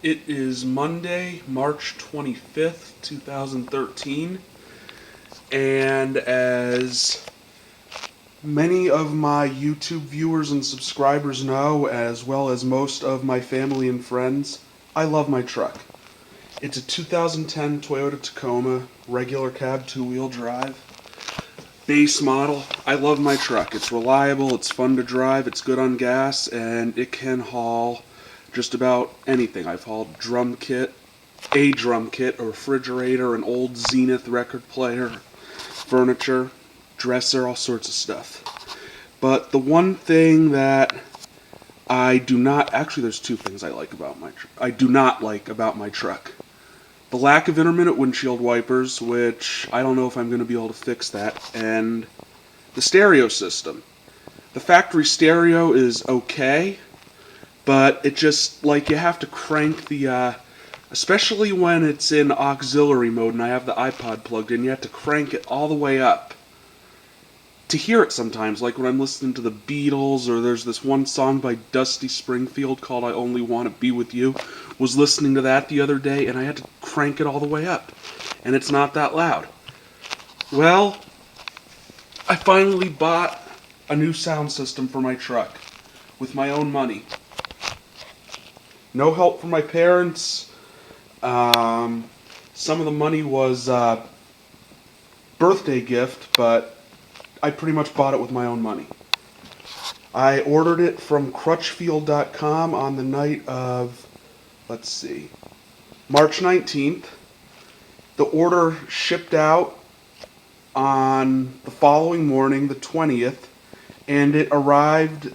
It is Monday, March 25th, 2013, and as many of my YouTube viewers and subscribers know, as well as most of my family and friends, I love my truck. It's a 2010 Toyota Tacoma, regular cab, two-wheel drive, base model. I love my truck. It's reliable, it's fun to drive, it's good on gas, and it can haul just about anything. I've hauled a drum kit, a refrigerator, an old Zenith record player, furniture, dresser, all sorts of stuff. But the one thing that I do not, actually there's two things I do not like about my truck. The lack of intermittent windshield wipers, which I don't know if I'm going to be able to fix that, and the stereo system. The factory stereo is okay, but it just, like, you have to crank the, especially when it's in auxiliary mode and I have the iPod plugged in, you have to crank it all the way up to hear it sometimes, like when I'm listening to the Beatles, or there's this one song by Dusty Springfield called I Only Want to Be With You. Was listening to that the other day, and I had to crank it all the way up, and it's not that loud. Well, I finally bought a new sound system for my truck with my own money. No help from my parents. Some of the money was birthday gift, but I pretty much bought it with my own money. I ordered it from Crutchfield.com on the night of, March 19th. The order shipped out on the following morning, the 20th, and it arrived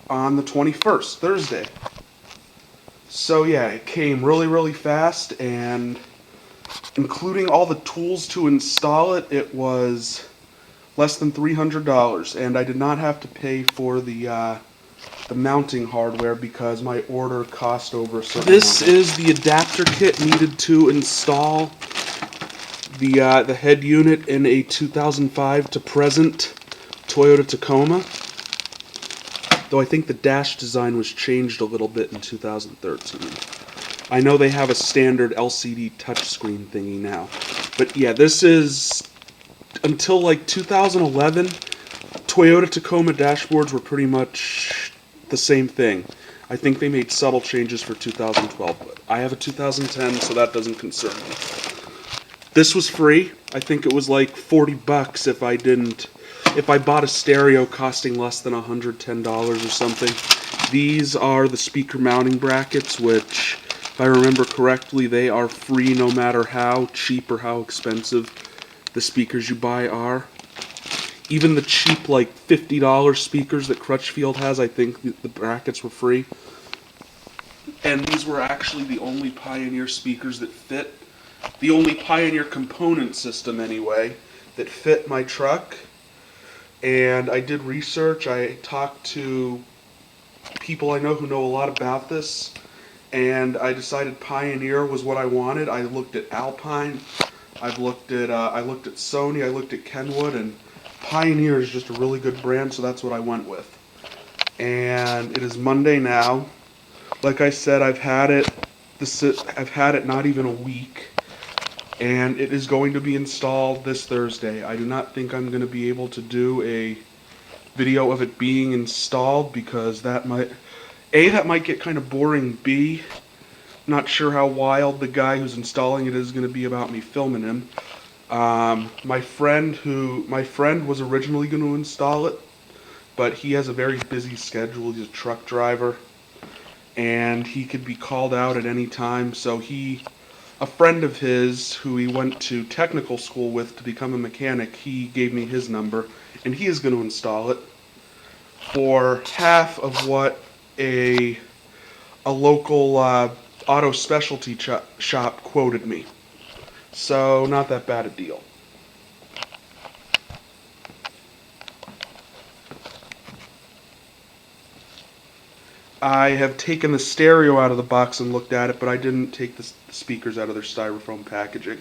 on the 21st, Thursday. So yeah, it came really, really fast, and including all the tools to install it, it was less than $300, and I did not have to pay for the mounting hardware because my order cost over a certain This amount. is the adapter kit needed to install the head unit in a 2005 to present Toyota Tacoma. Though I think the dash design was changed a little bit in 2013. I know they have a standard LCD touchscreen thingy now. But yeah, this is, until like 2011, Toyota Tacoma dashboards were pretty much the same thing. I think they made subtle changes for 2012, but I have a 2010, so that doesn't concern me. This was free. I think it was like $40 if I bought a stereo costing less than $110 or something. These are the speaker mounting brackets, which, if I remember correctly, they are free no matter how cheap or how expensive the speakers you buy are. Even the cheap, like, $50 speakers that Crutchfield has, I think the brackets were free. And these were actually the only Pioneer speakers that fit. The only Pioneer component system, anyway, that fit my truck. And I did research. I talked to people I know who know a lot about this, and I decided Pioneer was what I wanted. I looked at Alpine, I looked at Sony, I looked at Kenwood, and Pioneer is just a really good brand, so that's what I went with. And it is Monday now. Like I said, I've had it not even a week, and it is going to be installed this Thursday. I do not think I'm going to be able to do a video of it being installed because that might get kind of boring. B, not sure how wild the guy who's installing it is going to be about me filming him. My friend was originally going to install it, but he has a very busy schedule. He's a truck driver, and he could be called out at any time. So a friend of his who he went to technical school with to become a mechanic, he gave me his number, and he is going to install it for half of what a local auto specialty shop quoted me. So not that bad a deal. I have taken the stereo out of the box and looked at it, but I didn't take the speakers out of their styrofoam packaging.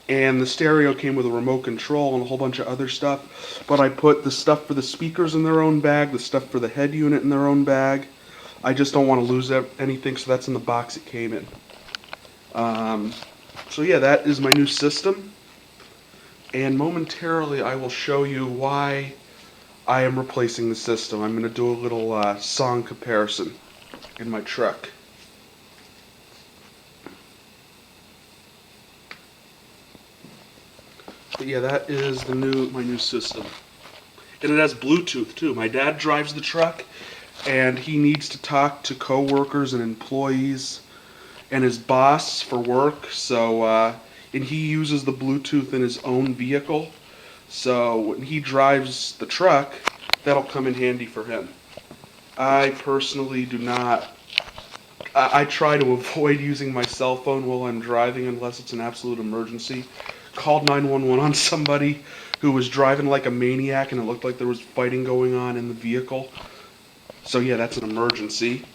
And the stereo came with a remote control and a whole bunch of other stuff, but I put the stuff for the speakers in their own bag, the stuff for the head unit in their own bag. I just don't want to lose anything, so that's in the box it came in. So yeah, that is my new system. And momentarily I will show you why I am replacing the system. I'm going to do a little song comparison in my truck. But yeah, that is my new system. And it has Bluetooth too. My dad drives the truck, and he needs to talk to coworkers and employees and his boss for work. So, and he uses the Bluetooth in his own vehicle. So when he drives the truck, that'll come in handy for him. I personally do not. I try to avoid using my cell phone while I'm driving unless it's an absolute emergency. Called 911 on somebody who was driving like a maniac and it looked like there was fighting going on in the vehicle. So yeah, that's an emergency.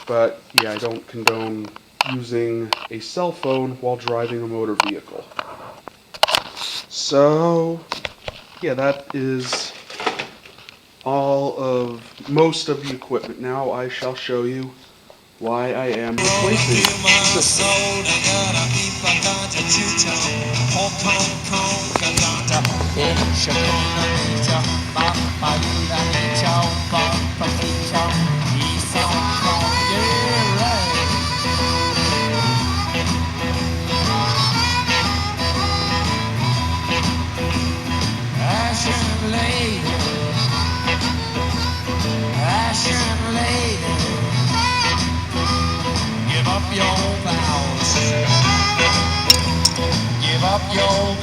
But yeah, I don't condone using a cell phone while driving a motor vehicle. So yeah, that is most of the equipment. Now I shall show you why I am replacing the system. Give up your